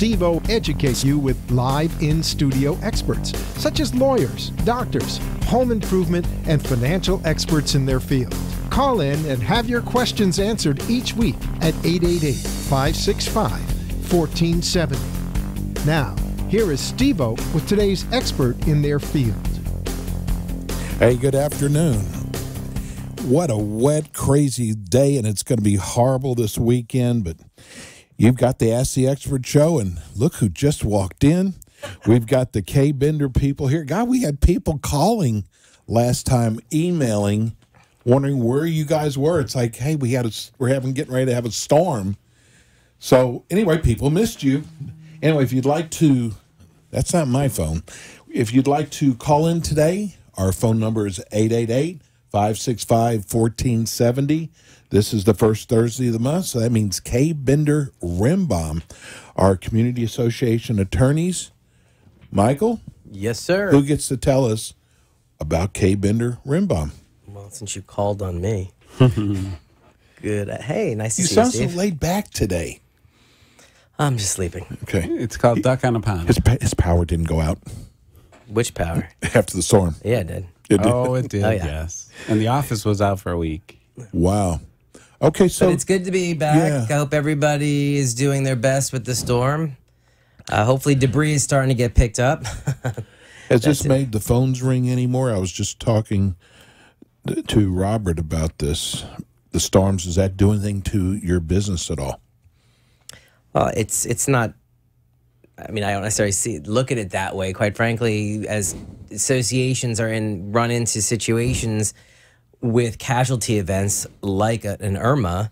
Steve-O educates you with live in-studio experts, such as lawyers, doctors, home improvement, and financial experts in their field. Call in and have your questions answered each week at 888-565-1470. Now, here is Steve-O with today's expert in their field. Hey, good afternoon. What a wet, crazy day, and it's going to be horrible this weekend, but you've got the Ask the Expert show, and look who just walked in. We've got the K-Bender people here. God, we had people calling last time, emailing, wondering where you guys were. It's like, hey, we're getting ready to have a storm. So anyway, people missed you. Anyway, if you'd like to, that's not my phone. If you'd like to call in today, our phone number is 888-565-1470. This is the first Thursday of the month, so that means K-Bender Rimbaum, our community association attorneys. Michael? Yes, sir. Who gets to tell us about K-Bender Rimbaum? Well, since you called on me. Good. Hey, nice to see you, You Steve. sound so laid back today. I'm just sleeping. Okay. It's called Duck on a Pond. His power didn't go out Which power? after the storm. Yeah, it did. It did. Oh, it did, Oh, yeah. yes. And the office was out for a week. Wow. Okay, so But it's good to be back. Yeah. I hope everybody is doing their best with the storm. Hopefully debris is starting to get picked up. has this made the phones ring anymore? I was just talking to Robert about this. The storms, does that do anything to your business at all? Well, it's not. I mean, I don't necessarily look at it that way. Quite frankly, as associations run into situations with casualty events like an Irma,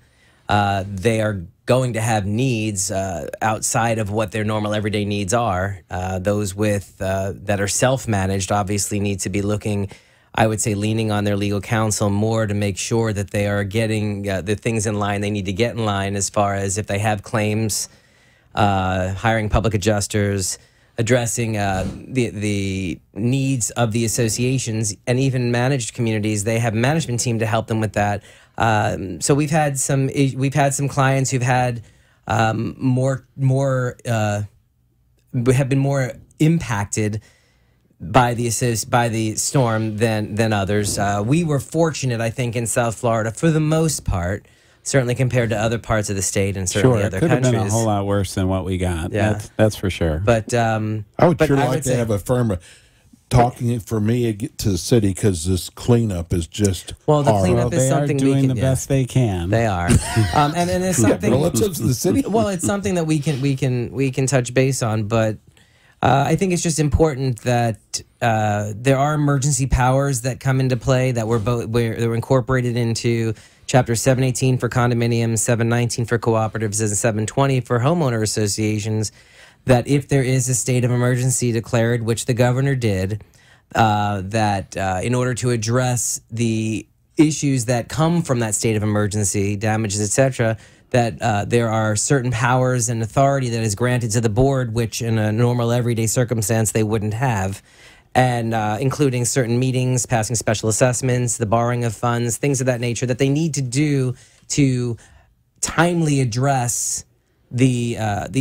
they are going to have needs outside of what their normal everyday needs are. Those that are self-managed obviously need to be looking, I would say, leaning on their legal counsel more to make sure that they are getting the things in line they need to get in line, as far as if they have claims, hiring public adjusters, addressing the needs of the associations, and even managed communities. They have a management team to help them with that. So we've had some clients who've had have been more impacted by the storm than others. We were fortunate, I think, in South Florida for the most part, certainly compared to other parts of the state and certainly other It could countries. have been a whole lot worse than what we got. Yeah. That's for sure. But I would but sure I like would to say- have a firm talking for me to the city, because this cleanup is just Well, the horrible. cleanup is they something are we doing can. the best they can. They are, and it's Yeah, something. relatives to the city. Well, it's something that we can touch base on, but I think it's just important that there are emergency powers that come into play that were they're incorporated into Chapter 718 for condominiums, 719 for cooperatives, and 720 for homeowner associations. That if there is a state of emergency declared, which the governor did, that in order to address the issues that come from that state of emergency, damages, etc., that there are certain powers and authority that is granted to the board, which in a normal everyday circumstance they wouldn't have, and including certain meetings, passing special assessments, the borrowing of funds, things of that nature that they need to do to timely address the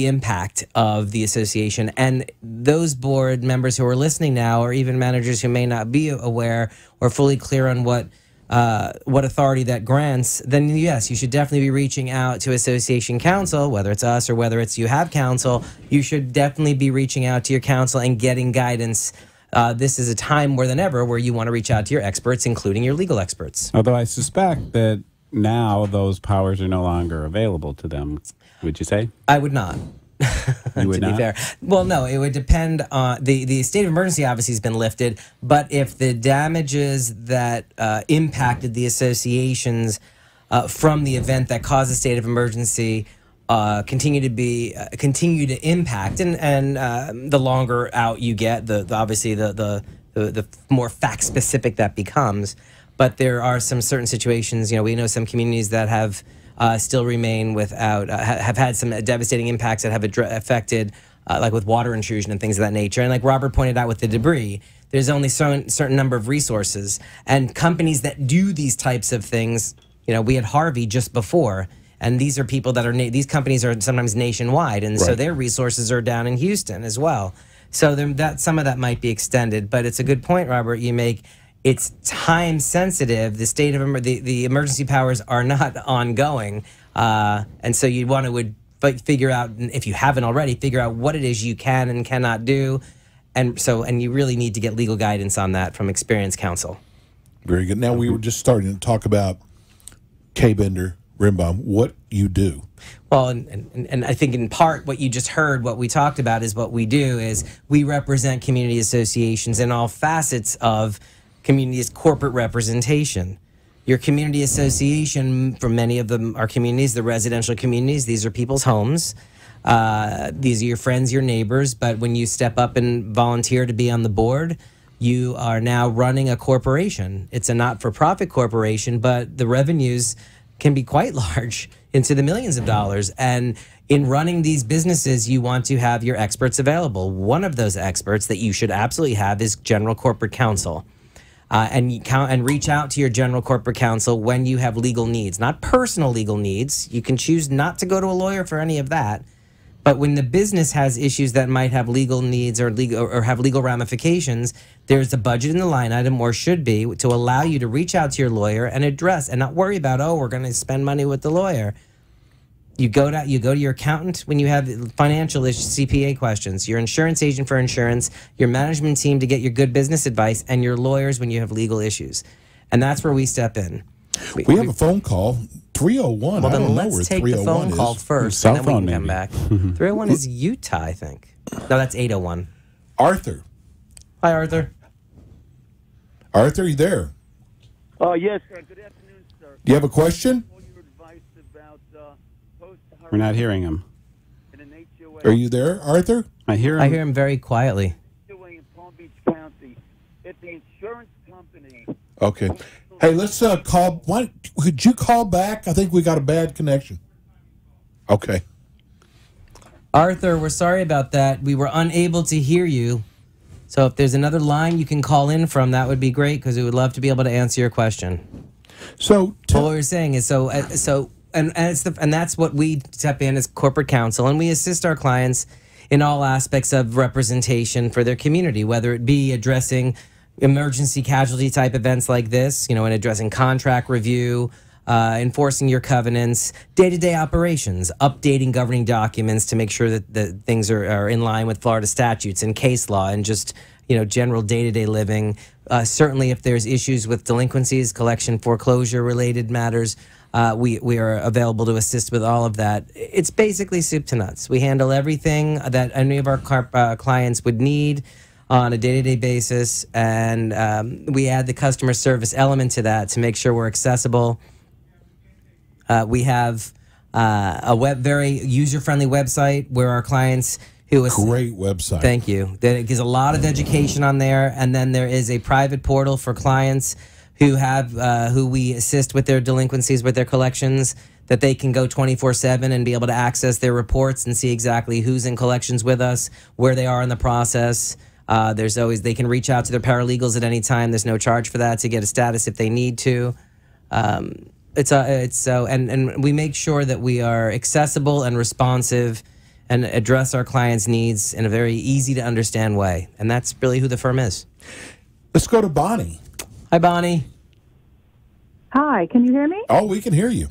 impact of the association. And those board members who are listening now, or even managers who may not be aware or fully clear on what authority that grants, then yes, you should definitely be reaching out to association counsel, whether it's us or whether it's you have counsel. You should definitely be reaching out to your counsel and getting guidance. This is a time more than ever where you want to reach out to your experts, including your legal experts. Although I suspect that now those powers are no longer available to them. Would you say? I would not. You would to not? be fair. Well, no, it would depend on the state of emergency obviously has been lifted, but if the damages that impacted the associations from the event that caused the state of emergency continue to impact, and the longer out you get, obviously the more fact specific that becomes. But there are some certain situations, we know some communities that have still remain without, have had some devastating impacts that have affected, like with water intrusion and things of that nature. And like Robert pointed out with the debris, there's only certain number of resources. And companies that do these types of things, we had Harvey just before, And these are people that are these companies are sometimes nationwide, and so Right. their resources are down in Houston as well. So that some of that might be extended, but it's a good point, Robert, you make. It's time sensitive. The state of the emergency powers are not ongoing, and so you want to figure out, if you haven't already, figure out what it is you can and cannot do, and you really need to get legal guidance on that from experienced counsel. Very good. Now, we were just starting to talk about K-Bender, Rimbaum, what you do. Well, and I think in part what you just heard, what we talked about is what we do is we represent community associations in all facets of community's corporate representation. Your community association, for many of them are communities, the residential communities, these are people's homes. These are your friends, your neighbors, but when you step up and volunteer to be on the board, you are now running a corporation. It's a not-for-profit corporation, but the revenues can be quite large, into the millions of dollars. And in running these businesses, you want to have your experts available. One of those experts that you should absolutely have is general corporate counsel. And reach out to your general corporate counsel when you have legal needs, not personal legal needs. You can choose not to go to a lawyer for any of that. But when the business has issues that might have legal needs or have legal ramifications, there's a budget in the line item, or should be, to allow you to reach out to your lawyer and address and not worry about, we're going to spend money with the lawyer. You go to your accountant when you have financial issues, CPA questions, your insurance agent for insurance, your management team to get your good business advice, and your lawyers when you have legal issues. And that's where we step in. We have a phone call, 301. Well, I then don't know let's where take the 301 phone is. call first, Cell and then we phone, can come maybe. back. 301 is Utah, I think. No, that's 801. Arthur. Hi, Arthur. Arthur, you there? Yes, sir. Good afternoon, sir. Do you have a question? All your advice about We're not hearing him. in an HOA, Are you there, Arthur? I hear him. I hear him very quietly. HOA in Palm Beach County. If the insurance company, Okay. Hey, let's call. Could you call back? I think we got a bad connection. Okay. Arthur, we're sorry about that. We were unable to hear you. So if there's another line you can call in from, that would be great, because we would love to be able to answer your question. So, What we were saying is and that's what we step in as corporate counsel, and we assist our clients in all aspects of representation for their community, whether it be addressing emergency casualty type events like this, and addressing contract review, enforcing your covenants, day-to-day operations, updating governing documents to make sure that the things are in line with Florida statutes and case law, and just general day-to-day living. Certainly, if there's issues with delinquencies, collection, foreclosure related matters, we are available to assist with all of that. It's basically soup to nuts. We handle everything that any of our clients would need on a day-to-day basis, and we add the customer service element to that to make sure we're accessible. We have a very user-friendly website where our clients great website. Thank you. That gives a lot of education on there, and then there is a private portal for clients who we assist with their delinquencies, with their collections, that they can go 24/7 and be able to access their reports and see exactly who's in collections with us, where they are in the process. They can reach out to their paralegals at any time. There's no charge for that to get a status if they need to. And we make sure that we are accessible and responsive and address our clients' needs in a very easy to understand way. And that's really who the firm is. Let's go to Bonnie. Hi, Bonnie. Hi, can you hear me? Oh, we can hear you.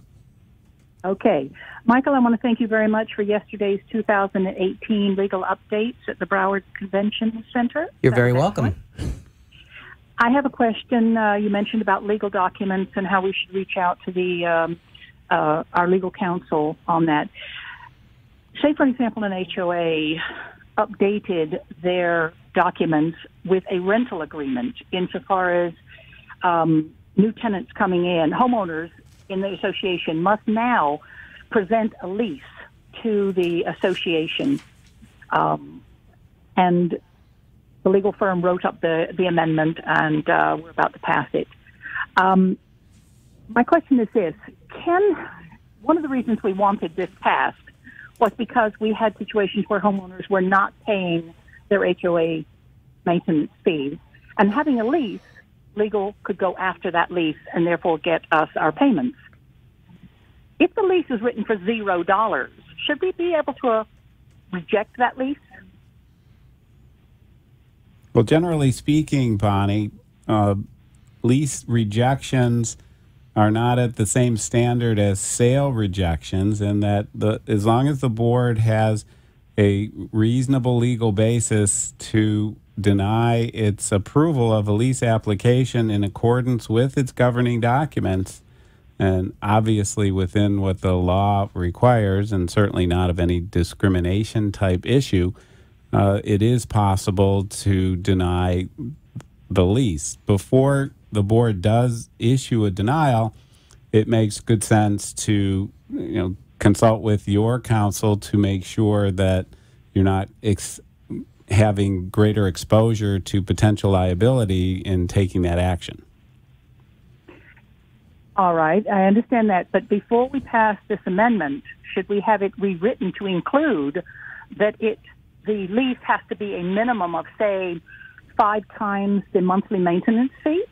Okay. Michael, I want to thank you very much for yesterday's 2018 legal updates at the Broward Convention Center. You're very welcome. I have a question. You mentioned about legal documents and how we should reach out to our legal counsel on that. Say, for example, an HOA updated their documents with a rental agreement insofar as new tenants coming in. Homeowners in the association must now present a lease to the association. And the legal firm wrote up the amendment, and we're about to pass it. My question is this. One of the reasons we wanted this passed was because we had situations where homeowners were not paying their HOA maintenance fees. And having a lease, legal could go after that lease and therefore get us our payments. if the lease is written for $0, should we be able to reject that lease? Well, generally speaking, Bonnie, lease rejections are not at the same standard as sale rejections, in that as long as the board has a reasonable legal basis to deny its approval of a lease application in accordance with its governing documents, and obviously within what the law requires, and certainly not of any discrimination type issue, it is possible to deny the lease. Before the board does issue a denial, it makes good sense to consult with your counsel to make sure that you're not having greater exposure to potential liability in taking that action. All right, I understand that. But before we pass this amendment, should we have it rewritten to include that the lease has to be a minimum of, say, 5 times the monthly maintenance fee?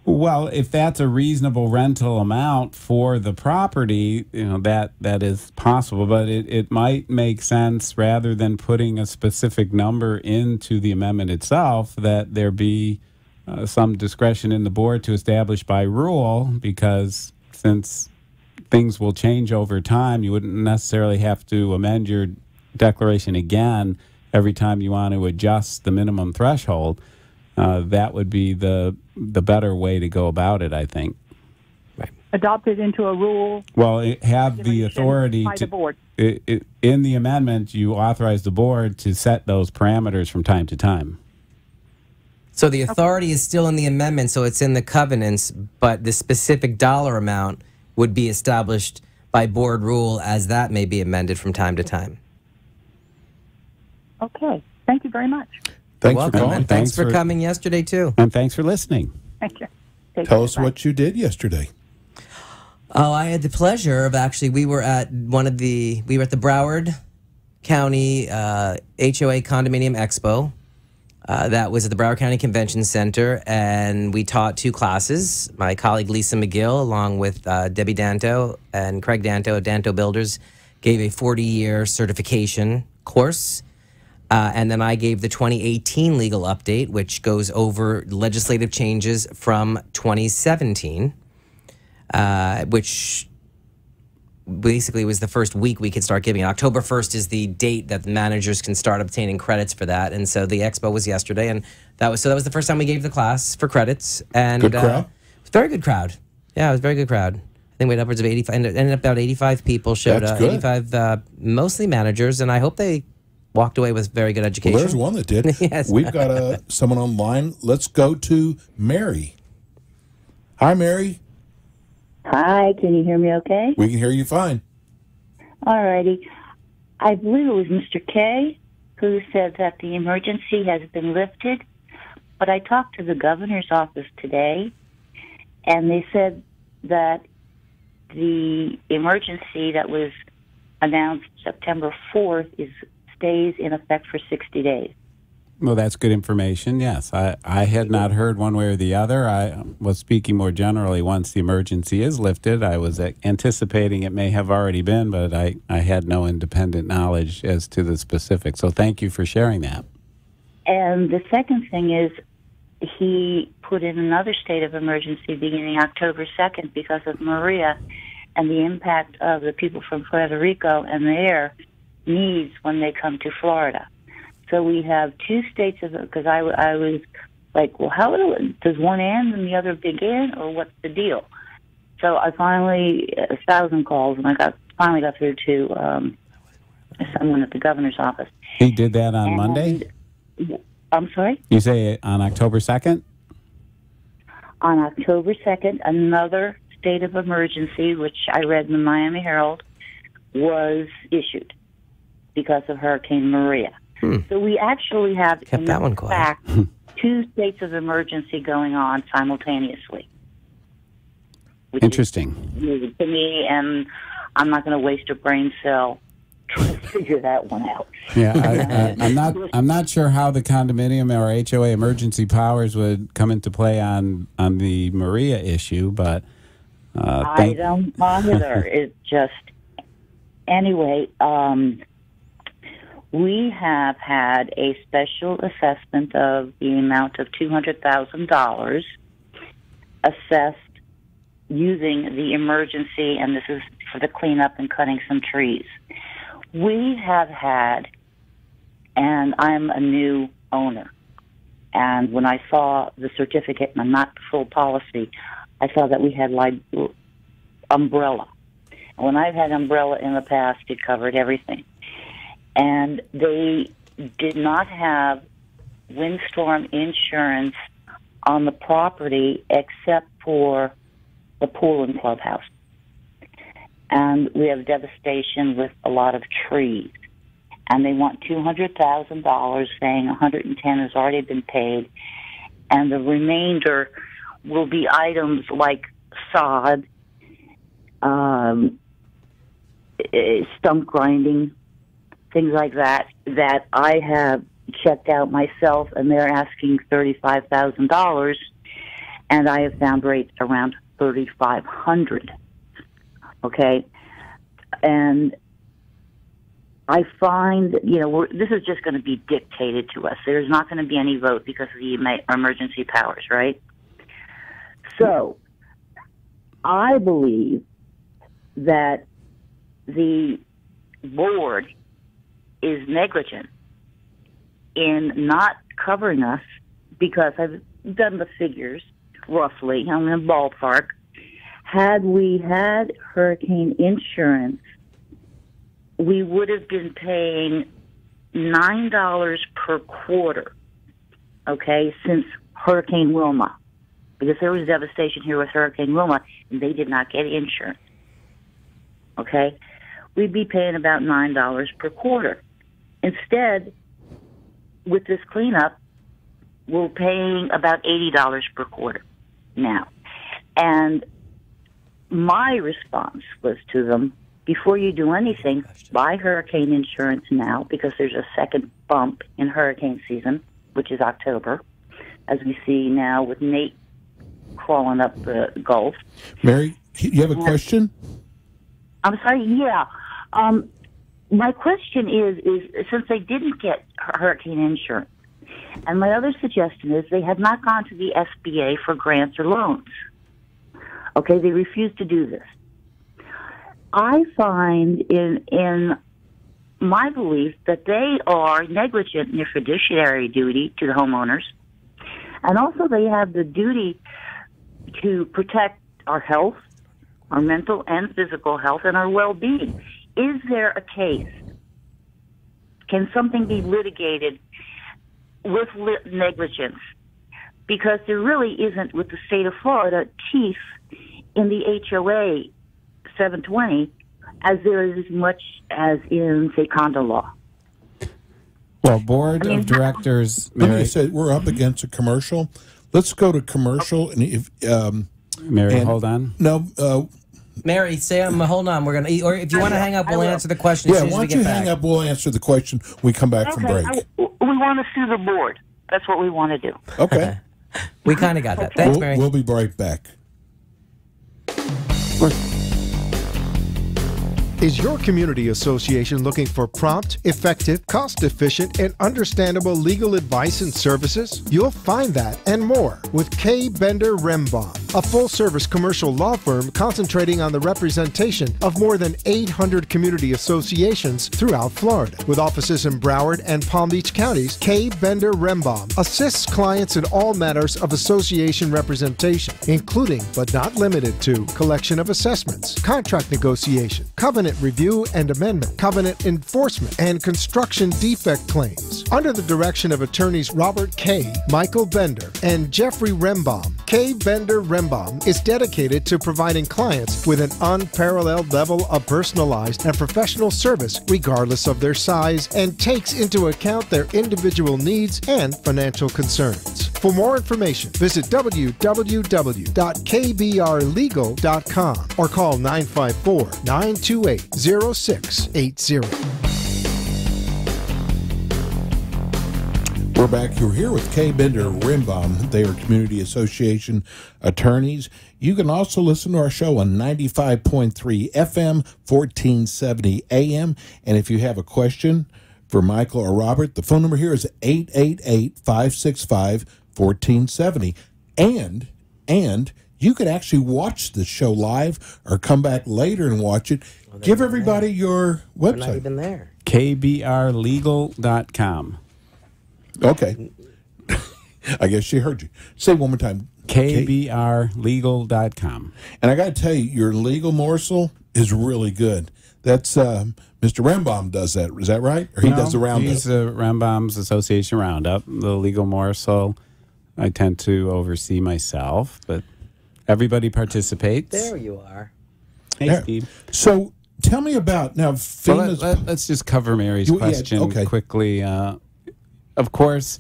Well, if that's a reasonable rental amount for the property, that is possible. But it might make sense, rather than putting a specific number into the amendment itself, that there be some discretion in the board to establish by rule, because since things will change over time, you wouldn't necessarily have to amend your declaration again every time you want to adjust the minimum threshold. That would be the better way to go about it, I think. Right. Adopt it into a rule. Well, have the authority by the board. In the amendment, you authorize the board to set those parameters from time to time. So the authority is still in the amendment, so it's in the covenants, but the specific dollar amount would be established by board rule, as that may be amended from time to time. Okay. Thank you very much. Thanks You're for welcome, calling. and thanks for coming yesterday, too. And thanks for listening. Thank you. Tell us what you did yesterday. Oh, I had the pleasure of we were at the Broward County HOA Condominium Expo. That was at the Broward County Convention Center, and we taught 2 classes. My colleague Lisa McGill, along with Debbie Danto and Craig Danto of Danto Builders, gave a 40-year certification course. And then I gave the 2018 legal update, which goes over legislative changes from 2017, which basically was the first week we could start giving. October 1st is the date that the managers can start obtaining credits for that. And so the expo was yesterday, and that was the first time we gave the class for credits. And good crowd? It was a very good crowd. Yeah, it was a very good crowd. I think we had upwards of 85, ended up about 85 people showed That's up, good. 85 mostly managers, and I hope they walked away with very good education. Well, there's one that did. Yes. We've got someone online. Let's go to Mary. Hi, Mary. Hi, can you hear me okay? We can hear you fine. All righty. I believe it was Mr. K who said that the emergency has been lifted, but I talked to the governor's office today, and they said that the emergency that was announced September 4th stays in effect for 60 days. Well, that's good information, yes. I had not heard one way or the other. I was speaking more generally. Once the emergency is lifted, I was anticipating it may have already been, but I had no independent knowledge as to the specifics. So thank you for sharing that. And the second thing is he put in another state of emergency beginning October 2nd because of Maria and the impact of the people from Puerto Rico and their needs when they come to Florida. So we have 2 states of, because I was like, well, how does one end and the other begin, or what's the deal? So I finally, 1,000 calls, and I finally got through to someone at the governor's office. He did that on Monday? I'm sorry? You say on October 2nd? On October 2nd, another state of emergency, which I read in the Miami Herald, was issued because of Hurricane Maria. So we actually have, Kept that one quiet. fact, 2 states of emergency going on simultaneously. Which Interesting. is new to me, and I'm not going to waste a brain cell trying to figure that one out. Yeah, I'm not sure how the condominium or HOA emergency powers would come into play on the Maria issue, but I don't either. It's just, anyway, we have had a special assessment of the amount of $200,000 assessed using the emergency, and this is for the cleanup and cutting some trees. We have had, and I'm a new owner, and when I saw the certificate and not the full policy, I saw that we had umbrella. When I've had umbrella in the past, it covered everything. And they did not have windstorm insurance on the property except for the pool and clubhouse. And we have devastation with a lot of trees. And they want $200,000, saying $110,000 has already been paid. And the remainder will be items like sod, stump grinding, things like that I have checked out myself, and they're asking $35,000, and I have found rates around $3,500. Okay, and I find, this is just going to be dictated to us. There's not going to be any vote because of the emergency powers, right? So, I believe that the board is negligent in not covering us, because I've done the figures roughly. I'm in a ballpark. Had we had hurricane insurance, we would have been paying $9 per quarter, okay, since Hurricane Wilma, because there was devastation here with Hurricane Wilma, and they did not get insurance, okay? We'd be paying about $9 per quarter. Instead, with this cleanup, we're paying about $80 per quarter now. And my response was to them, before you do anything, buy hurricane insurance now, because there's a second bump in hurricane season, which is October, as we see now with Nate crawling up the Gulf. Mary, you have a question? I'm sorry, yeah. My question is since they didn't get hurricane insurance, and my other suggestion is they have not gone to the SBA for grants or loans. Okay, they refuse to do this. I find in my belief that they are negligent in their fiduciary duty to the homeowners, and also they have the duty to protect our health, our mental and physical health, and our well-being. Is there a case? Can something be litigated with negligence? Because there really isn't, with the state of Florida, teeth in the HOA 720 as there is as much as in, say, condo law. Well, board of directors. Let me say, we're up against a commercial. Let's go to commercial. And if Mary, hold on. No. Mary, hold on. We're gonna, or if you want to hang up, we'll answer the question. Yeah, as soon why as we don't you get hang back. up? We'll answer the question when we come back from break. We want to sue the board. That's what we want to do. Okay. We kind of got that. Thanks, Mary. We'll be right back. Is your community association looking for prompt, effective, cost-efficient, and understandable legal advice and services? You'll find that and more with K. Bender Rembaum, a full-service commercial law firm concentrating on the representation of more than 800 community associations throughout Florida. With offices in Broward and Palm Beach counties, K. Bender Rembaum assists clients in all matters of association representation, including but not limited to collection of assessments, contract negotiation, covenant review and amendment, covenant enforcement, and construction defect claims. Under the direction of attorneys Robert K., Michael Bender, and Jeffrey Rembaum, K. Bender Rembaum is dedicated to providing clients with an unparalleled level of personalized and professional service regardless of their size, and takes into account their individual needs and financial concerns. For more information, visit www.kbrlegal.com or call 954-928-0680. We're back. You're here with Kay Bender Rimbaum. They are Community Association attorneys. You can also listen to our show on 95.3 FM, 1470 AM. And if you have a question for Michael or Robert, the phone number here is 888-565-1470. And you could actually watch the show live or come back later and watch it. Give everybody your We're not website. even there. kbrlegal.com. Okay. I guess she heard you. Say it one more time. kbrlegal.com. And I got to tell you, your legal morsel is really good. That's Mr. Rembaum does that. Is that right? Or he does the roundup? He's the Rembaum's Association Roundup. The legal morsel I tend to oversee myself, but everybody participates. There you are. Hey, There. Steve. So tell me about now. Well, FEMA's let's just cover Mary's Yeah, question okay. quickly. Of course,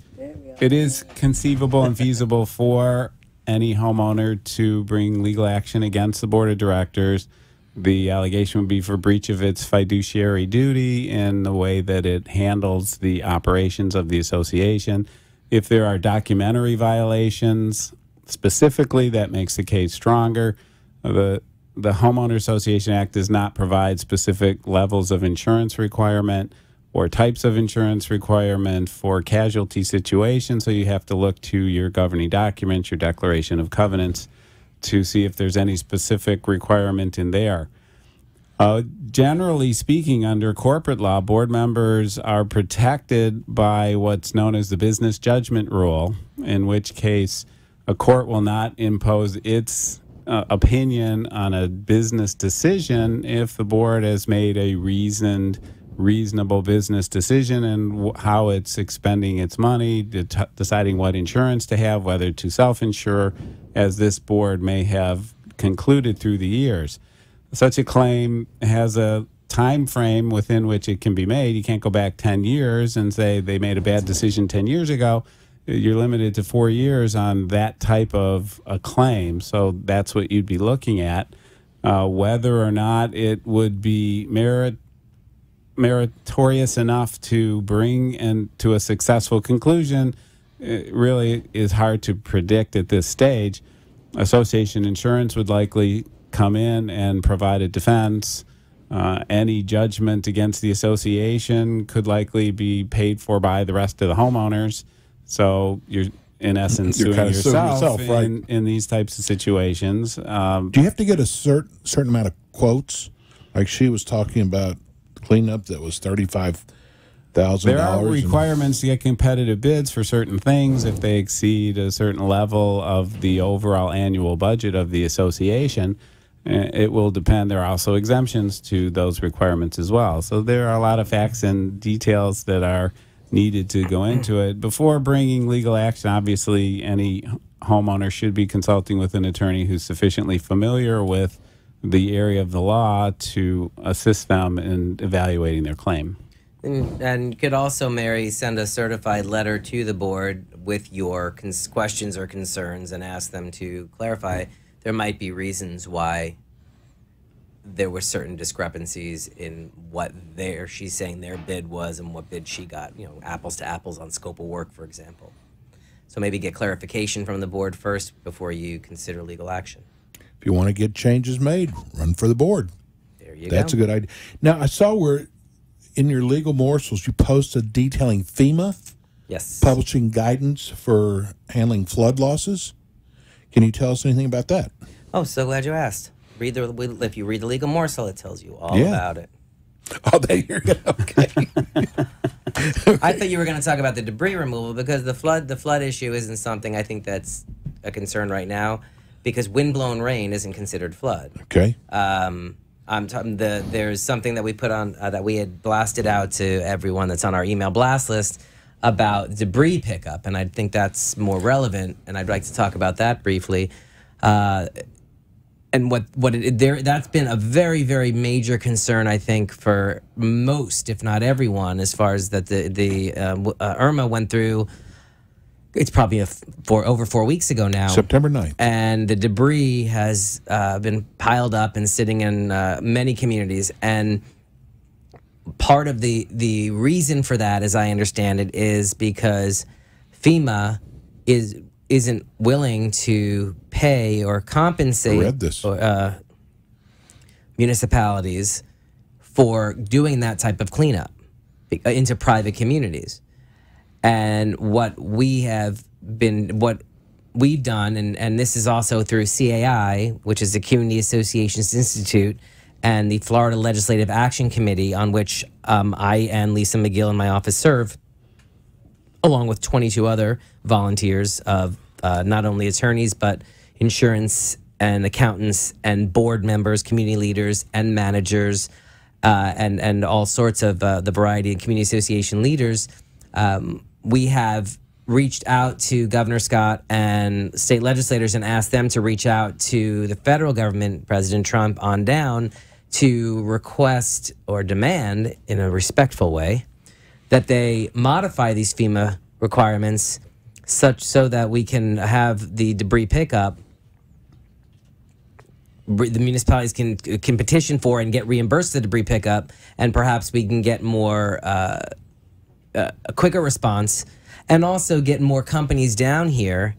it is conceivable and feasible for any homeowner to bring legal action against the board of directors. The allegation would be for breach of its fiduciary duty in the way that it handles the operations of the association. If there are documentary violations, specifically, that makes the case stronger. The Homeowner Association Act does not provide specific levels of insurance requirement or types of insurance requirement for casualty situations, so you have to look to your governing documents, your Declaration of Covenants, to see if there's any specific requirement in there. Generally speaking, under corporate law, board members are protected by what's known as the business judgment rule, in which case a court will not impose its opinion on a business decision if the board has made a reasonable business decision and how it's expending its money, deciding what insurance to have, whether to self-insure, as this board may have concluded through the years. Such a claim has a time frame within which it can be made. You can't go back 10 years and say they made a bad decision 10 years ago. You're limited to 4 years on that type of a claim. So that's what you'd be looking at. Whether or not it would be meritorious enough to bring to a successful conclusion, it really is hard to predict at this stage. Association insurance would likely come in and provide a defense. Any judgment against the association could likely be paid for by the rest of the homeowners. So you're, in essence, You're suing kind of suing yourself, yourself, right? in these types of situations. Do you have to get a certain amount of quotes? Like she was talking about cleanup that was $35,000. There are requirements to get competitive bids for certain things if they exceed a certain level of the overall annual budget of the association. It will depend. There are also exemptions to those requirements as well. So there are a lot of facts and details that are needed to go into it. Before bringing legal action, obviously, any homeowner should be consulting with an attorney who's sufficiently familiar with the area of the law to assist them in evaluating their claim. And you could also, Mary, send a certified letter to the board with your questions or concerns and ask them to clarify. There might be reasons why there were certain discrepancies in what she's saying their bid was and what bid she got, apples to apples on scope of work, for example. So maybe get clarification from the board first before you consider legal action. If you want to get changes made, run for the board. There you That's go. a good idea. Now, I saw where in your legal morsels you posted detailing FEMA Yes. publishing guidance for handling flood losses. Can you tell us anything about that? Oh, so glad you asked. If you read the legal morsel, it tells you all Yeah. about it. Oh, there you're okay. I thought you were going to talk about the debris removal because the flood issue isn't something I think that's a concern right now because windblown rain isn't considered flood. Okay. There's something that we put on that we had blasted out to everyone that's on our email blast list about debris pickup, and I think that's more relevant, and I'd like to talk about that briefly. And that's been a very, very major concern, I think, for most, if not everyone, as far as that the Irma went through. It's probably over 4 weeks ago now. September 9th. And the debris has been piled up and sitting in many communities. And part of the reason for that, as I understand it, is because FEMA isn't willing to pay or compensate I read this. Municipalities for doing that type of cleanup into private communities. And what we've done, and this is also through CAI, which is the Community Associations Institute, and the Florida Legislative Action Committee, on which I and Lisa McGill in my office serve, along with 22 other volunteers of not only attorneys, but insurance and accountants and board members, community leaders and managers, and all sorts of the variety of community association leaders. We have reached out to Governor Scott and state legislators and asked them to reach out to the federal government, President Trump on down, to request or demand in a respectful way that they modify these FEMA requirements so that we can have the debris pickup. The municipalities can petition for and get reimbursed the debris pickup, and perhaps we can get more a quicker response, and also get more companies down here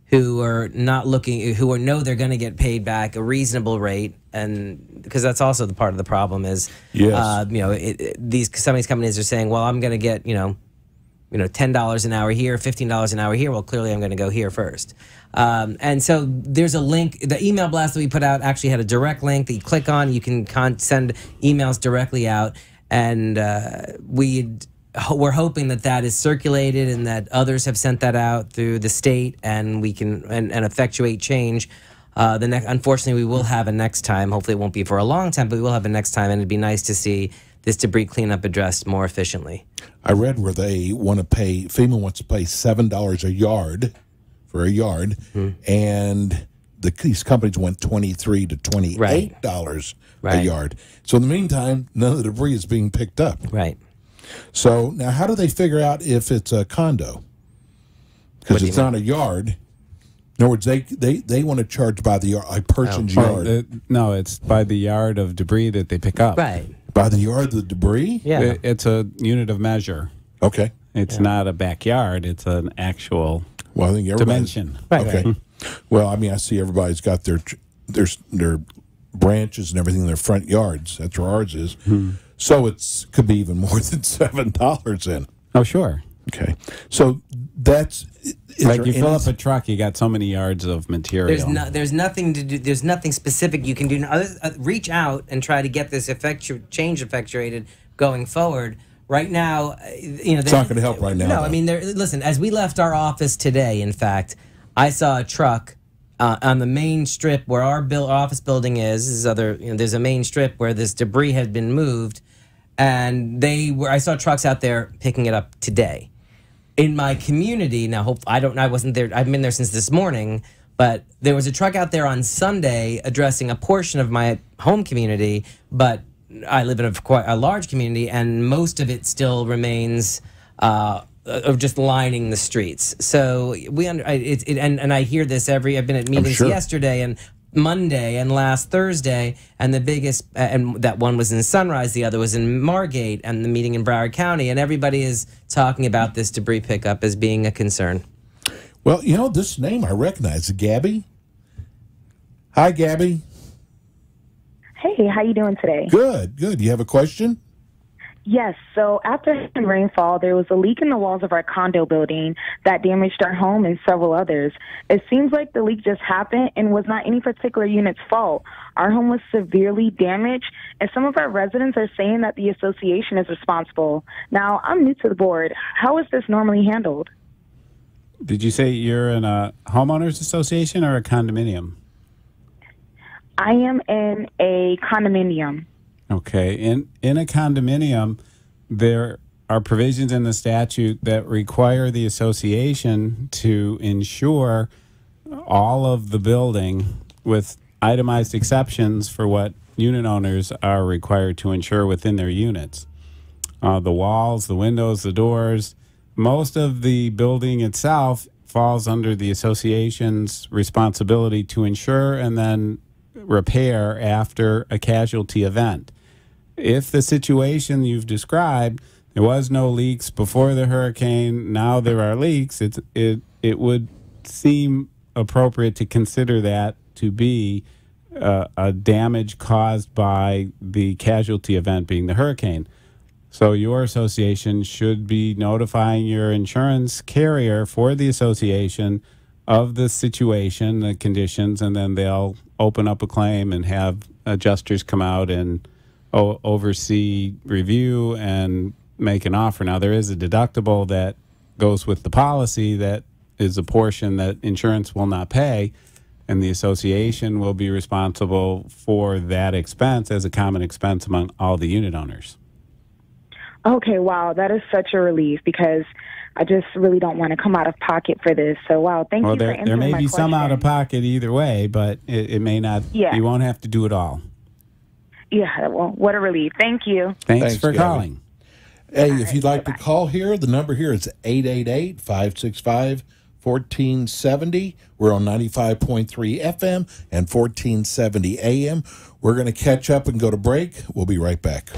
who are not looking, who know they're going to get paid back a reasonable rate, and because that's also the part of the problem is, Yes. Some of these companies are saying, well, I'm going to get $10 an hour here, $15 an hour here. Well, clearly I'm going to go here first. And so there's a link. The email blast that we put out actually had a direct link that you click on. You can send emails directly out, and we're hoping that is circulated and that others have sent that out through the state, and we can and effectuate change. Unfortunately, we will have a next time. Hopefully, it won't be for a long time, but we will have a next time, and it'd be nice to see this debris cleanup addressed more efficiently. I read where FEMA wants to pay $7 a yard for a yard, and these companies went $23 to $28 a yard. So in the meantime, none of the debris is being picked up. Right. So now, how do they figure out if it's a condo? Because it's not a yard. In other words, they want to charge by the yard, a person's yard. No, it's by the yard of debris that they pick up. Right. By the yard of the debris? Yeah. It's a unit of measure. Okay. It's not a backyard. It's an actual Well, I think everybody's dimension. Okay. Well, I mean, I see everybody's got their branches and everything in their front yards. That's where ours is. So could be even more than $7 in. Oh, sure. Okay. So that's like you fill up a truck, you got so many yards of material. There's nothing to do. There's nothing specific you can do. Reach out and try to get this change effectuated going forward. Right now, it's not going to help right now. No, though. I mean, listen. As we left our office today, in fact, I saw a truck on the main strip where our office building is. There's a main strip where this debris had been moved, and I saw trucks out there picking it up today. In my community, now, I wasn't there. I've been there since this morning, but there was a truck out there on Sunday addressing a portion of my home community, but I live in quite a large community, and most of it still remains of just lining the streets. So and I hear this I've been at meetings yesterday and Monday and last Thursday, and the biggest, and that one was in Sunrise, the other was in Margate, and the meeting in Broward County, and everybody is talking about this debris pickup as being a concern. Well, this name I recognize, Gabby. Hi, Gabby. Hey, how you doing today? Good. You have a question? Yes. So after rainfall, there was a leak in the walls of our condo building that damaged our home and several others. It seems like the leak just happened and was not any particular unit's fault. Our home was severely damaged, and some of our residents are saying that the association is responsible. Now, I'm new to the board. How is this normally handled? Did you say you're in a homeowners association or a condominium? I am in a condominium. Okay. In a condominium, there are provisions in the statute that require the association to insure all of the building with itemized exceptions for what unit owners are required to insure within their units. The walls, the windows, the doors, most of the building itself falls under the association's responsibility to insure and then repair after a casualty event. If the situation you've described, there was no leaks before the hurricane. Now there are leaks. It would seem appropriate to consider that to be a damage caused by the casualty event being the hurricane. So your association should be notifying your insurance carrier for the association of the situation, the conditions, and then they'll open up a claim and have adjusters come out and oversee review and make an offer. Now, there is a deductible that goes with the policy that is a portion that insurance will not pay, and the association will be responsible for that expense as a common expense among all the unit owners. Okay, wow, that is such a relief because I just really don't want to come out of pocket for this. So, wow, thank you for answering my question. There may be some out of pocket either way, but it may not. Yeah. You won't have to do it all. Yeah, well, what a relief. Thank you. Thanks for Gabby. calling. Hey, if you'd like to call here, the number here is 888-565-1470. We're on 95.3 FM and 1470 AM. We're going to catch up and go to break. We'll be right back.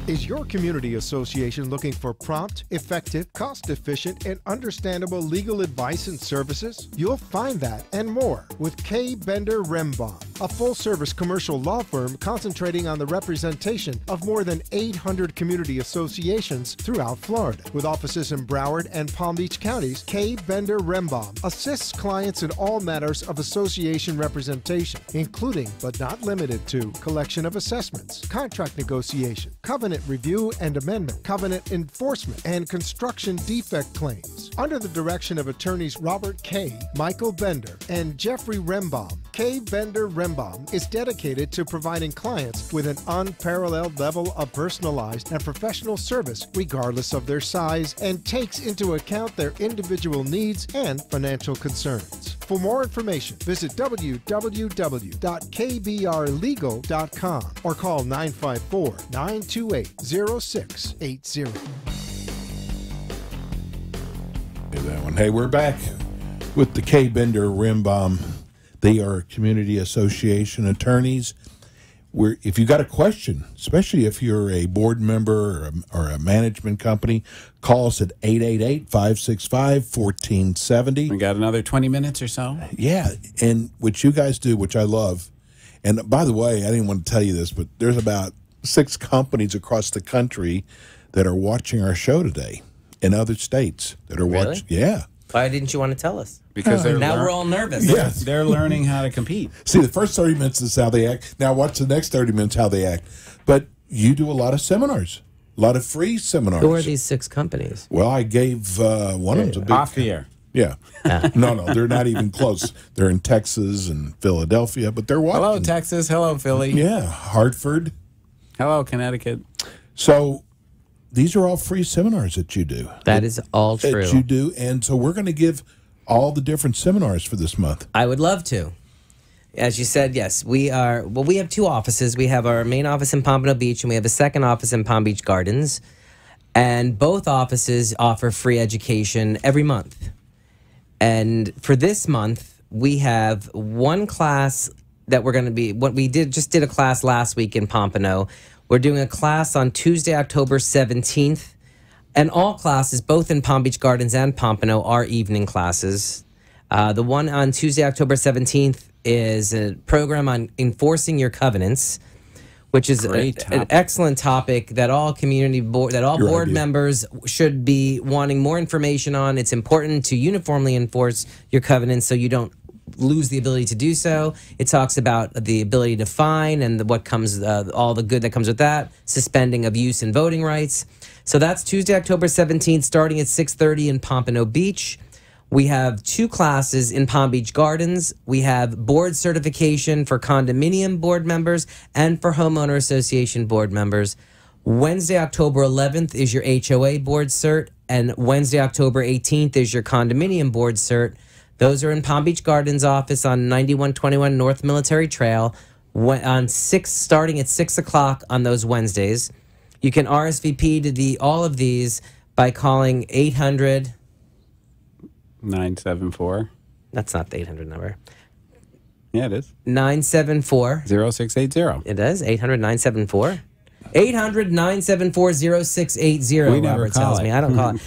Is your community association looking for prompt, effective, cost-efficient, and understandable legal advice and services? You'll find that and more with K. Bender Rembaum, a full-service commercial law firm concentrating on the representation of more than 800 community associations throughout Florida. With offices in Broward and Palm Beach counties, K. Bender Rembaum assists clients in all matters of association representation, including but not limited to collection of assessments, contract negotiation, covenant review and amendment, covenant enforcement, and construction defect claims. Under the direction of attorneys Robert K., Michael Bender, and Jeffrey Rembaum, K. Bender Rembaum is dedicated to providing clients with an unparalleled level of personalized and professional service regardless of their size and takes into account their individual needs and financial concerns. For more information, visit www.kbrlegal.com or call 954-928-0680. That one. Hey, we're back with the K. Bender Rembaum. They are community association attorneys. If you got a question, especially if you're a board member or a management company, call us at 888-565-1470. We got another 20 minutes or so. Yeah, and what you guys do, which I love, and by the way, I didn't want to tell you this, but there's about 6 companies across the country that are watching our show today in other states that are Really? watching. Yeah. Why didn't you want to tell us? Because Now we're all nervous. Yes. They're learning how to compete. See, the first 30 minutes is how they act. Now watch the next 30 minutes how they act. But you do a lot of seminars, a lot of free seminars. Who are these 6 companies? Well, I gave one of them a big... Off the air. Yeah. No, they're not even close. They're in Texas and Philadelphia, but they're watching. Hello, Texas. Hello, Philly. Yeah, Hartford. Hello, Connecticut. So these are all free seminars that you do. That is all true. That you do. And so we're going to give all the different seminars for this month. I would love to. As you said, yes, we are. Well, we have 2 offices. We have our main office in Pompano Beach, and we have a second office in Palm Beach Gardens. And both offices offer free education every month. And for this month, we have one class that we're going to be. What we just did a class last week in Pompano. We're doing a class on Tuesday, October 17th. And all classes, both in Palm Beach Gardens and Pompano, are evening classes. The one on Tuesday, October 17th is a program on enforcing your covenants, which is an excellent topic that all board members should be wanting more information on. It's important to uniformly enforce your covenants so you don't lose the ability to do so. It talks about the ability to fine and what comes, all the good that comes with that, suspending of use and voting rights. So that's Tuesday, October 17th, starting at 6:30 in Pompano Beach. We have 2 classes in Palm Beach Gardens. We have board certification for condominium board members and for homeowner association board members. Wednesday, October 11th is your HOA board cert, and Wednesday, October 18th is your condominium board cert. Those are in Palm Beach Gardens office on 9121 North Military Trail, starting at 6 o'clock on those Wednesdays. You can RSVP to all of these by calling 800... 974. That's not the 800 number. Yeah, it is. 974. 0680. It is, 800-974. 800-974-0680. We never Robert call tells it. me. I don't call it.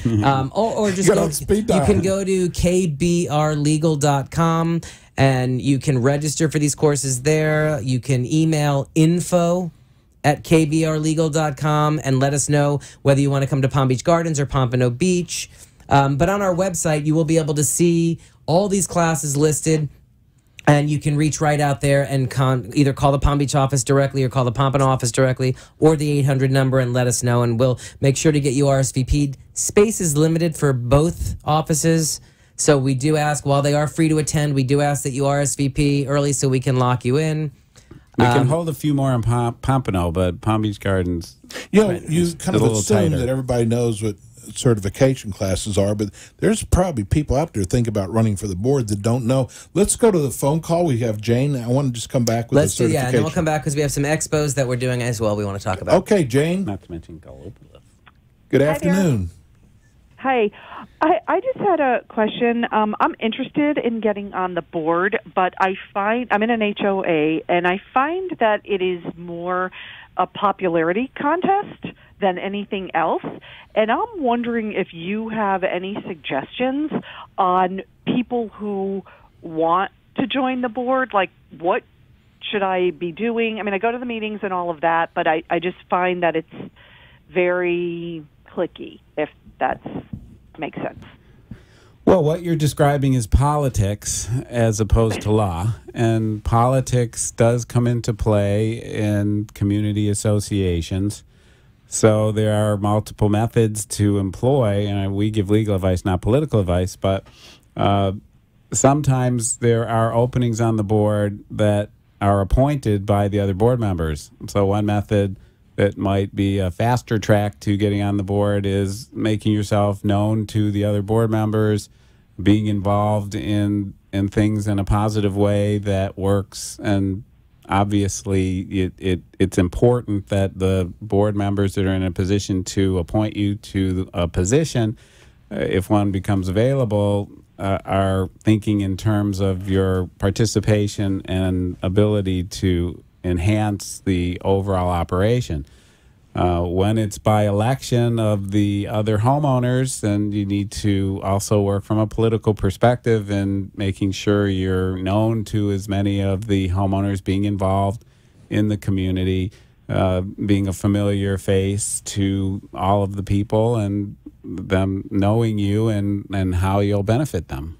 Or just Get go. on speed You dial. can go to kbrlegal.com and you can register for these courses there. You can email info@kbrlegal.com and let us know whether you want to come to Palm Beach Gardens or Pompano Beach. But on our website, you will be able to see all these classes listed. And you can reach right out there and either call the Palm Beach office directly or call the Pompano office directly or the 800 number and let us know. And we'll make sure to get you RSVP'd. Space is limited for both offices. So we do ask, while they are free to attend, we do ask that you RSVP early so we can lock you in. We can hold a few more in Pompano, but Palm Beach Gardens. You know, you kind a of little assume tighter. that everybody knows what certification classes are, but there's probably people out there thinking about running for the board that don't know. Let's go to the phone call. We have Jane. I want to just come back with Let's the do, certification. and then we'll come back because we have some expos that we're doing as well we want to talk about. Okay, Jane. Not to mention Gallipolis. Good there. afternoon. Hi. I just had a question. I'm interested in getting on the board, but I find I'm in an HOA, and I find that it is more a popularity contest than anything else. And I'm wondering if you have any suggestions on people who want to join the board, like what should I be doing? I mean, I go to the meetings and all of that, but I just find that it's very cliquey, if that makes sense. Well, what you're describing is politics as opposed to law. And politics does come into play in community associations. So there are multiple methods to employ, and we give legal advice, not political advice, but sometimes there are openings on the board that are appointed by the other board members. So one method that might be a faster track to getting on the board is making yourself known to the other board members, being involved in things in a positive way that works. And obviously it's important that the board members that are in a position to appoint you to a position, if one becomes available, are thinking in terms of your participation and ability to enhance the overall operation. When it's by election of the other homeowners, then you need to also work from a political perspective and making sure you're known to as many of the homeowners, being involved in the community, being a familiar face to all of the people and them knowing you and how you'll benefit them.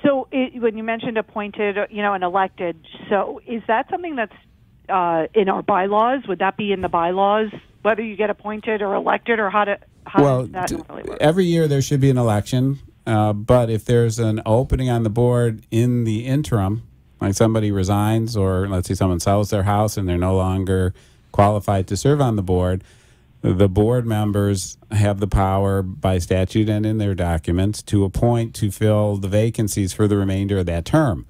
So when you mentioned appointed, and elected, so is that something that's in our bylaws? Would that be in the bylaws, whether you get appointed or elected, or how does that normally work? Every year there should be an election, but if there's an opening on the board in the interim, like somebody resigns or let's say someone sells their house and they're no longer qualified to serve on the board members have the power by statute and in their documents to appoint to fill the vacancies for the remainder of that term.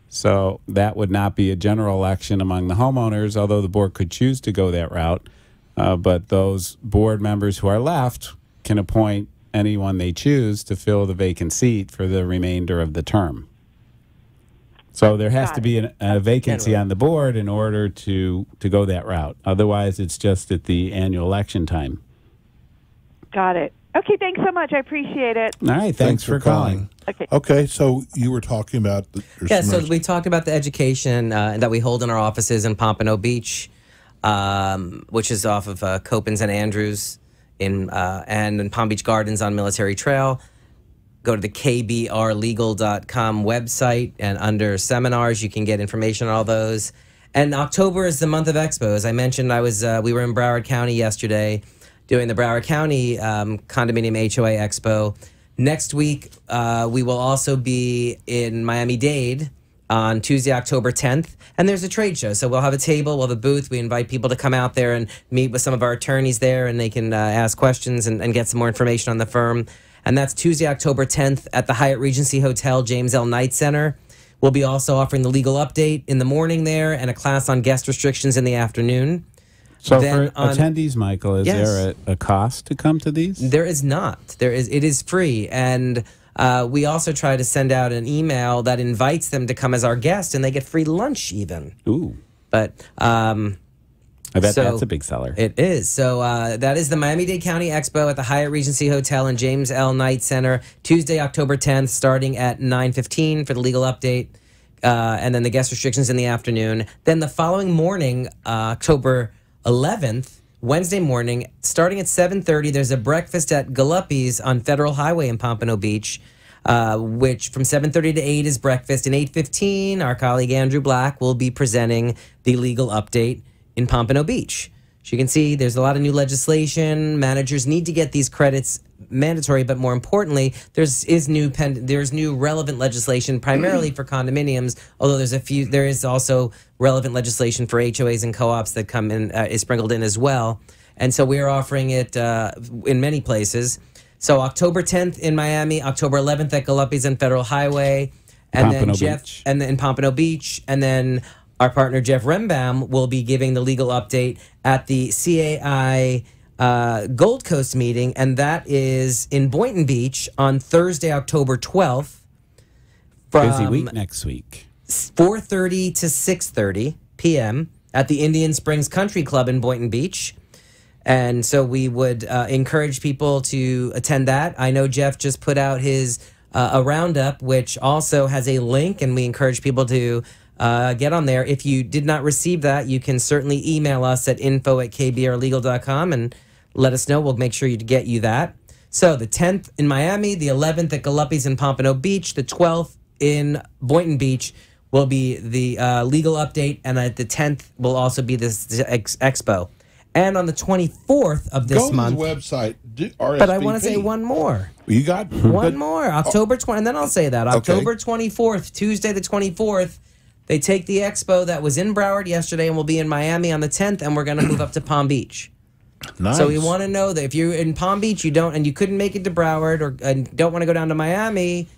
So that would not be a general election among the homeowners, although the board could choose to go that route. But those board members who are left can appoint anyone they choose to fill the vacant seat for the remainder of the term. So there has to be a vacancy on the board in order to go that route. Otherwise, it's just at the annual election time. Got it. Okay, thanks so much. I appreciate it. All right, thanks for calling. Okay, so you were talking about... So we talked about the education that we hold in our offices in Pompano Beach, which is off of Copans and Andrews, and in Palm Beach Gardens on Military Trail. Go to the kbrlegal.com website, and under seminars, you can get information on all those. And October is the month of expos. I mentioned we were in Broward County yesterday doing the Broward County Condominium HOA Expo. Next week, we will also be in Miami-Dade on Tuesday, October 10th, and there's a trade show. So we'll have a table, we'll have a booth. We invite people to come out there and meet with some of our attorneys there, and they can ask questions and get some more information on the firm. And that's Tuesday, October 10th at the Hyatt Regency Hotel, James L. Knight Center. We'll be also offering the legal update in the morning there and a class on guest restrictions in the afternoon. So for attendees, Michael, is Yes. there a cost to come to these? There is not. It is free. And we also try to send out an email that invites them to come as our guest, and they get free lunch even. Ooh. But I bet So- that's a big seller. It is. So that is the Miami-Dade County Expo at the Hyatt Regency Hotel and James L. Knight Center, Tuesday, October 10th, starting at 9:15 for the legal update, and then the guest restrictions in the afternoon. Then the following morning, October 11th, Wednesday morning, starting at 7:30, there's a breakfast at Galuppi's on Federal Highway in Pompano Beach, which from 7:30 to 8 is breakfast. And 8:15, our colleague Andrew Black will be presenting the legal update in Pompano Beach. As you can see, there's a lot of new legislation. Managers need to get these credits mandatory, but more importantly, there's new relevant legislation primarily for condominiums, although there is also relevant legislation for HOAs and co-ops that come in, is sprinkled in as well. And so we're offering it in many places. So October 10th in Miami, October 11th at Galuppi's and Federal Highway, and Pompano then Beach. and then in Pompano Beach, and then our partner Jeff Rembam will be giving the legal update at the CAI Gold Coast meeting, and that is in Boynton Beach on Thursday, October 12th. Busy week next week. 4:30 to 6:30 p.m. at the Indian Springs Country Club in Boynton Beach. And so we would encourage people to attend that. I know Jeff just put out his a roundup, which also has a link, and we encourage people to get on there. If you did not receive that, you can certainly email us at info@kbrlegal.com and let us know. We'll make sure to get you that. So the 10th in Miami, the 11th at Galuppi's in Pompano Beach, the 12th in Boynton Beach will be the legal update, and at the 10th will also be this expo. And on the 24th of this month, Go to the website, RSVP. but I want to say one more. You got One more. October 20, and then I'll say that. October 24th, Tuesday the 24th, they take the expo that was in Broward yesterday and will be in Miami on the 10th, and we're going to move up to Palm Beach. Nice. So we want to know that if you're in Palm Beach, you couldn't make it to Broward and don't want to go down to Miami,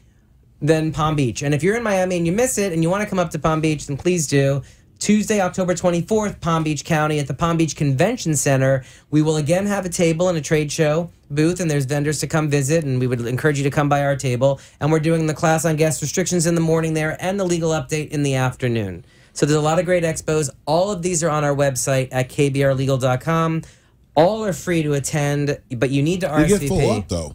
then Palm Beach. And if you're in Miami and you miss it and you want to come up to Palm Beach, then please do. Tuesday, October 24th, Palm Beach County at the Palm Beach Convention Center. We will again have a table and a trade show booth, and there's vendors to come visit, and we would encourage you to come by our table. And we're doing the class on guest restrictions in the morning there and the legal update in the afternoon. So there's a lot of great expos. All of these are on our website at kbrlegal.com. All are free to attend, but you need to RSVP. They get full up, though.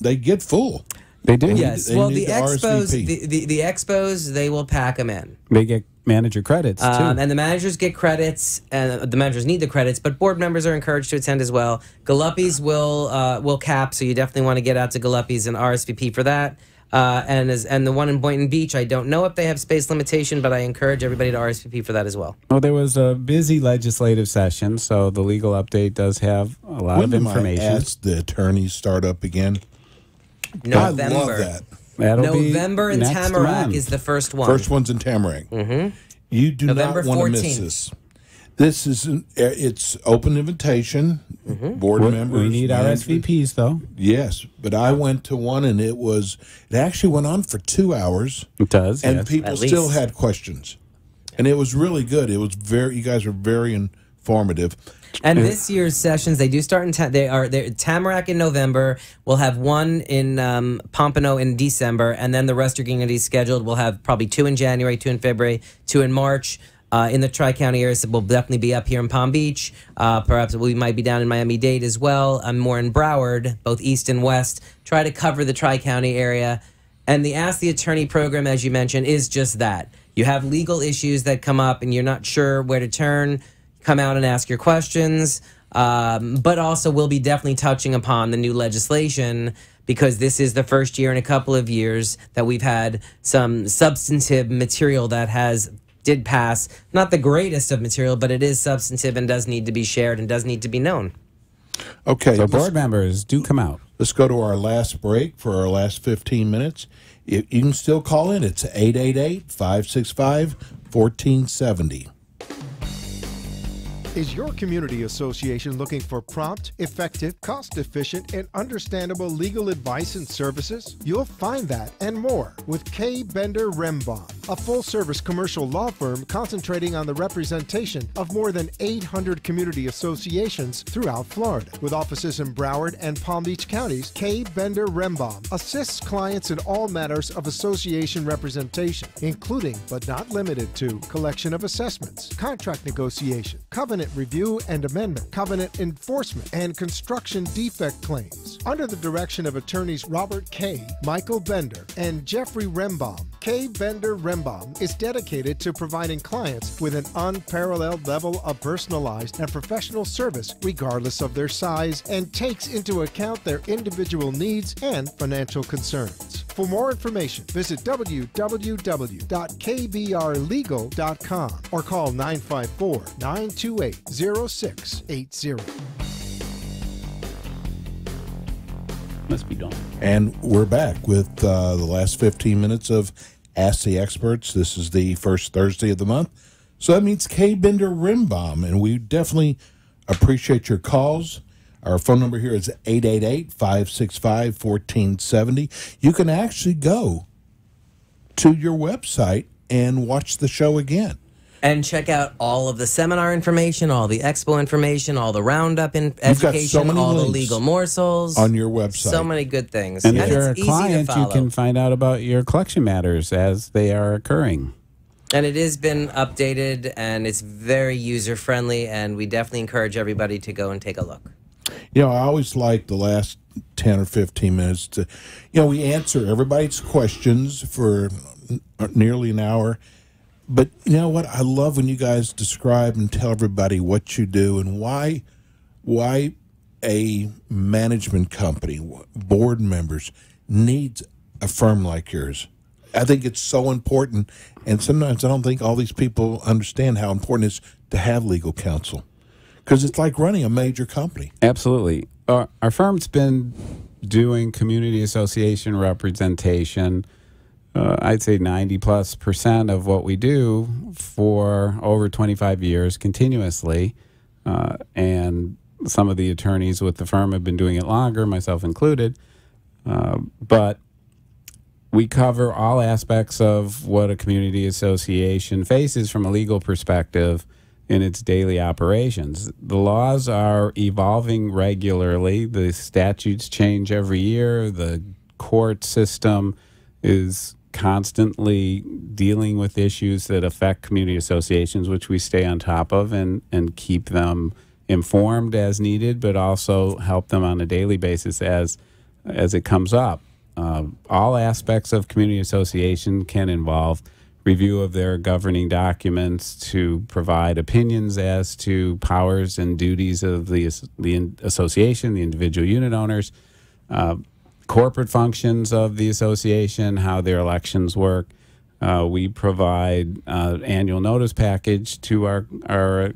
They get full. They do. Yes. They Well, need the to expos, RSVP. the expos, they will pack them in. They get manager credits, too. And the managers get credits, and the managers need the credits, but board members are encouraged to attend as well. Galuppi's will cap, so you definitely want to get out to Galuppi's and RSVP for that. And the one in Boynton Beach, I don't know if they have space limitation, but I encourage everybody to RSVP for that as well. Well, there was a busy legislative session, so the legal update does have a lot of information. When ask the attorneys start up again? November. I love that. That'll be November in next Tamarack month. is the first one. First one's in Tamarack. Mm-hmm. You do November not want to 14th. miss this. This is it's open invitation. Board members. We need management. RSVPs, though. Yes, but I went to one and it actually went on for 2 hours. It does, and yes. people At still least. had questions, and it was really good. It was you guys are very informative. And this year's sessions, they do start in they're Tamarack in November. We'll have one in Pompano in December, and then the rest are going to be scheduled. We'll have probably 2 in January, 2 in February, 2 in March. In the Tri-County areas, we'll definitely be up here in Palm Beach. Perhaps we might be down in Miami-Dade as well. I'm more in Broward, both east and west. Try to cover the Tri-County area. And the Ask the Attorney program, as you mentioned, is just that. You have legal issues that come up and you're not sure where to turn. Come out and ask your questions. But also we'll be definitely touching upon the new legislation, because this is the first year in a couple of years that we've had some substantive material that did pass. Not the greatest of material, but it is substantive and does need to be shared and does need to be known. Okay, So board members, do come out. let's go to our last break for our last 15 minutes. You can still call in. It's 888-565-1470. Is your community association looking for prompt, effective, cost-efficient, and understandable legal advice and services? You'll find that and more with K. Bender Rembaum, a full-service commercial law firm concentrating on the representation of more than 800 community associations throughout Florida. With offices in Broward and Palm Beach counties, K. Bender Rembaum assists clients in all matters of association representation, including but not limited to collection of assessments, contract negotiation, covenant covenant review and amendment, covenant enforcement, and construction defect claims. Under the direction of attorneys Robert K., Michael Bender, and Jeffrey Rembaum, K. Bender Rembaum is dedicated to providing clients with an unparalleled level of personalized and professional service regardless of their size and takes into account their individual needs and financial concerns. For more information, visit www.kbrlegal.com or call 954-928-0680. Must be done. And we're back with the last 15 minutes of Ask the Experts. This is the first Thursday of the month. So that means K. Bender Rimbaum, and we definitely appreciate your calls. Our phone number here is 888-565-1470. You can actually go to your website and watch the show again. And check out all of the seminar information, all the expo information, all the roundup in education, all the legal morsels on your website. So many good things. And if you're a client, you can find out about your collection matters as they are occurring. And it has been updated, and it's very user-friendly, and we definitely encourage everybody to go and take a look. You know, I always like the last 10 or 15 minutes to, we answer everybody's questions for nearly an hour. But you know what? I love when you guys describe and tell everybody what you do and why a management company, board members, needs a firm like yours. I think it's so important, and sometimes I don't think all these people understand how important it is to have legal counsel, because it's like running a major company. Absolutely. Our firm's been doing community association representation, I'd say 90+% of what we do for over 25 years continuously, and some of the attorneys with the firm have been doing it longer, myself included, but we cover all aspects of what a community association faces from a legal perspective in its daily operations. The laws are evolving regularly. The statutes change every year. The court system is constantly dealing with issues that affect community associations, which we stay on top of and keep them informed as needed, but also help them on a daily basis as it comes up. All aspects of community association can involve review of their governing documents to provide opinions as to powers and duties of the association, the individual unit owners, corporate functions of the association, how their elections work. We provide annual notice package to our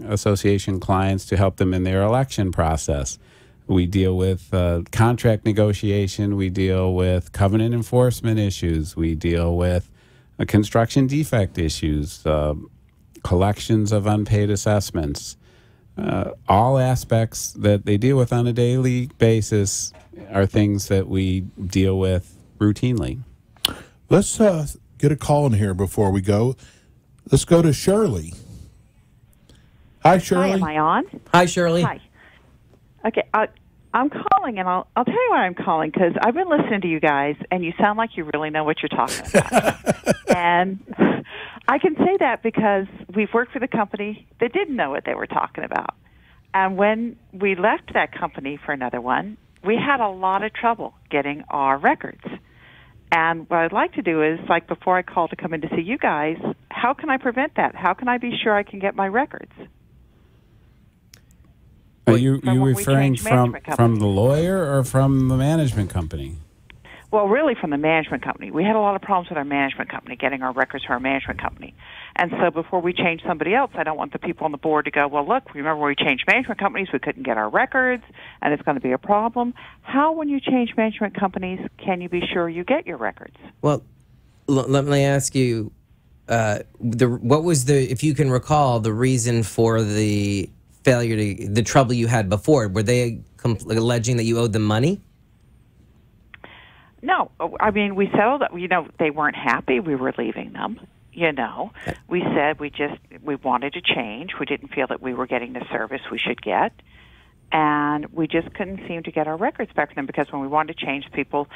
association clients to help them in their election process. We deal with contract negotiation. We deal with covenant enforcement issues. We deal with construction defect issues, collections of unpaid assessments. All aspects that they deal with on a daily basis are things that we deal with routinely. Let's get a call in here before we go. Let's go to Shirley. Hi, Shirley. Hi, am I on? Hi, Shirley. Hi. Okay, I'm calling, and I'll tell you why I'm calling, because I've been listening to you guys, and you sound like you really know what you're talking about. And I can say that because we've worked with a company that didn't know what they were talking about. And when we left that company for another one, we had a lot of trouble getting our records. And what I'd like to do is, like before I call to come in to see you guys, how can I prevent that? How can I be sure I can get my records? Are you referring from the lawyer or from the management company? Well, really from the management company. We had a lot of problems with our management company, getting our records from our management company. And so before we change somebody else, I don't want the people on the board to go, well, look, remember when we changed management companies, we couldn't get our records, and it's going to be a problem. How, when you change management companies, can you be sure you get your records? Well, let me ask you, what was if you can recall, the reason for the failure the trouble you had before? Were they alleging that you owed them money? No, I mean, we settled that, they weren't happy we were leaving them, We said we wanted to change. We didn't feel that we were getting the service we should get. And we just couldn't seem to get our records back from them, because when we wanted to change people,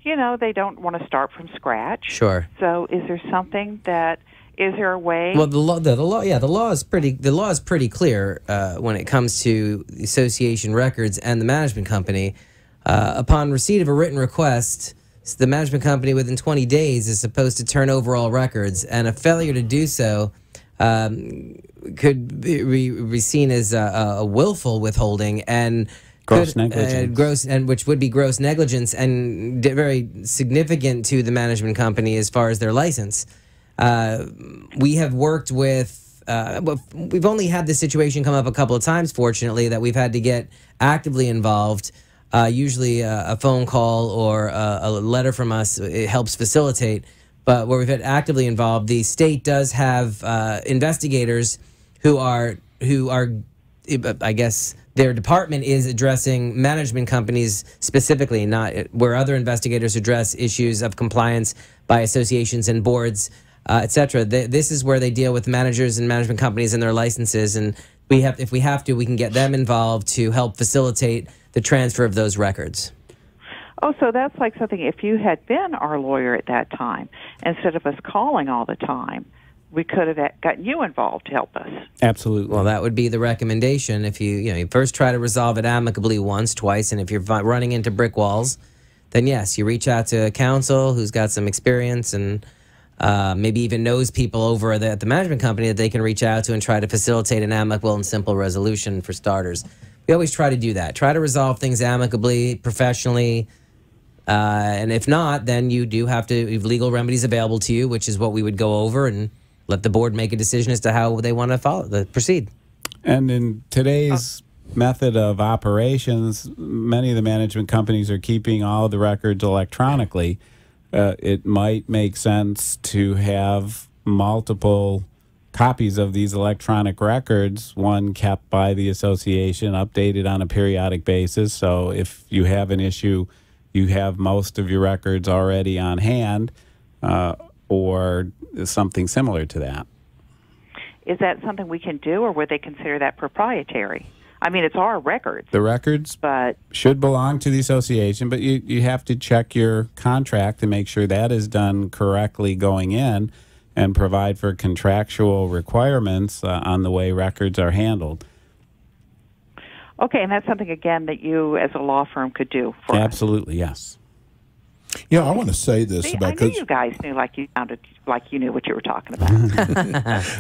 they don't want to start from scratch. Sure. So is there something that Is there a way? Well, the law is pretty clear when it comes to the association records and the management company. Upon receipt of a written request, the management company within 20 days is supposed to turn over all records, and a failure to do so could be seen as a willful withholding and gross negligence, which would be gross negligence and very significant to the management company as far as their license. We have worked with, we've only had this situation come up a couple of times, fortunately, that we've had to get actively involved. Usually a phone call or a letter from us, it helps facilitate. But where we've been actively involved, the state does have investigators who are, I guess, their department is addressing management companies specifically, not where other investigators address issues of compliance by associations and boards, etc. This is where they deal with managers and management companies and their licenses, and if we have to, we can get them involved to help facilitate the transfer of those records. Oh, so that's like something, if you had been our lawyer at that time, instead of us calling all the time, we could have gotten you involved to help us. Absolutely. Well, that would be the recommendation. If you first try to resolve it amicably once, twice, and if you're running into brick walls, then yes, you reach out to counsel who's got some experience and maybe even knows people over at the management company that they can reach out to and try to facilitate an amicable and simple resolution for starters. We always try to do that. Try to resolve things amicably, professionally, and if not, then you do have to have legal remedies available to you, which is what we would go over and let the board make a decision as to how they want to proceed. And in today's method of operations, many of the management companies are keeping all the records electronically. It might make sense to have multiple copies of these electronic records, one kept by the association, updated on a periodic basis. So if you have an issue, you have most of your records already on hand, or something similar to that. Is that something we can do, or would they consider that proprietary? I mean, it's our records. The records should belong to the association, but you have to check your contract to make sure that is done correctly going in and provide for contractual requirements on the way records are handled. Okay, and that's something, again, that you as a law firm could do for Absolutely, yes. Yeah, I want to say this See, about. I knew you guys knew like you sounded like you knew what you were talking about.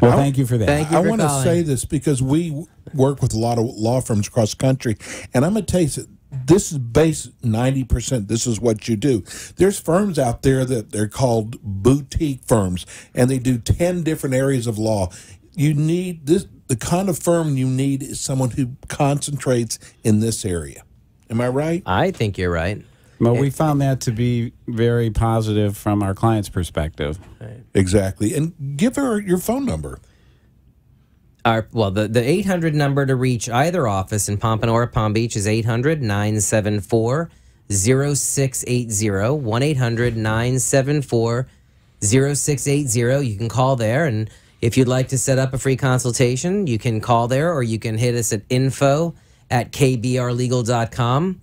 Well, thank you for that. Thank you I for want to calling. say this because we work with a lot of law firms across the country, and I'm going to tell you, this is based 90%. This is what you do. There's firms out there that they're called boutique firms, and they do 10 different areas of law. You need this. The kind of firm you need is someone who concentrates in this area. Am I right? I think you're right. Well, we found that to be very positive from our client's perspective. Exactly. And give her your phone number. The 800 number to reach either office in Pompano or Palm Beach is 800-974-0680, 1-800-974-0680. You can call there, and if you'd like to set up a free consultation, you can call there, or you can hit us at info@kbrlegal.com.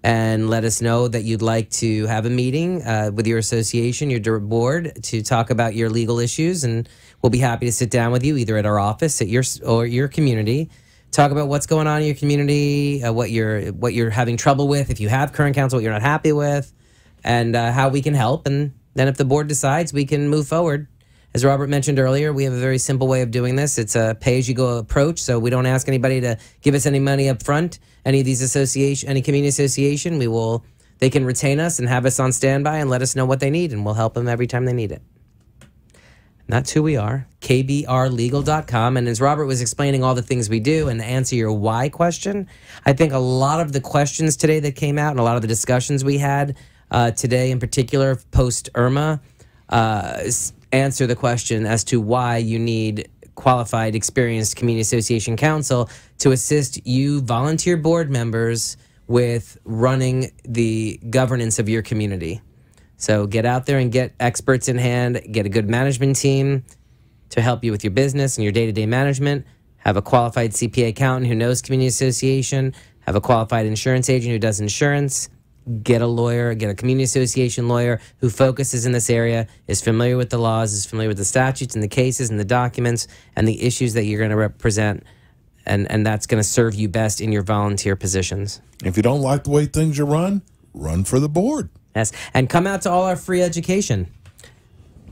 and let us know that you'd like to have a meeting with your association, your board, to talk about your legal issues, and we'll be happy to sit down with you either at our office at your community, talk about what's going on in your community, what you're having trouble with, if you have current counsel, what you're not happy with, and how we can help. And then if the board decides, we can move forward. As Robert mentioned earlier, we have a very simple way of doing this. It's a pay-as-you-go approach, so we don't ask anybody to give us any money up front. Any of these any community association, they can retain us and have us on standby and let us know what they need, and we'll help them every time they need it. And that's who we are, kbrlegal.com. And as Robert was explaining all the things we do and to answer your why question, I think a lot of the questions today that came out and a lot of the discussions we had today in particular post-Irma answer the question as to why you need qualified, experienced community association counsel to assist you volunteer board members with running the governance of your community. So get out there and get experts in hand, get a good management team to help you with your business and your day-to-day management, have a qualified CPA accountant who knows community association, have a qualified insurance agent who does insurance, get a lawyer, get a community association lawyer who focuses in this area, is familiar with the laws, is familiar with the statutes and the cases and the documents and the issues that you're going to represent. And that's going to serve you best in your volunteer positions. If you don't like the way things are run for the board. Yes, and come out to all our free education.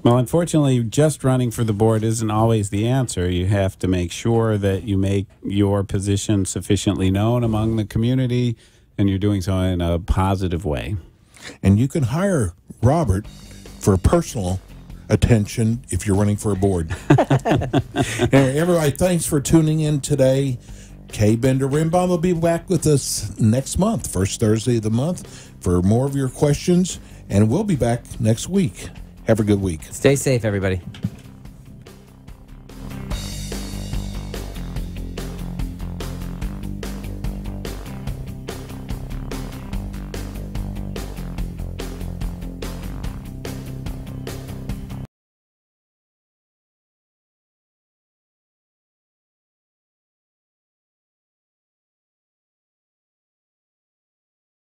Well, unfortunately, just running for the board isn't always the answer. You have to make sure that you make your position sufficiently known among the community, and you're doing so in a positive way. And you can hire Robert for personal attention if you're running for a board. Everybody, thanks for tuning in today. Kay Bender-Rimbaum will be back with us next month, first Thursday of the month, for more of your questions, and we'll be back next week. Have a good week. Stay safe, everybody.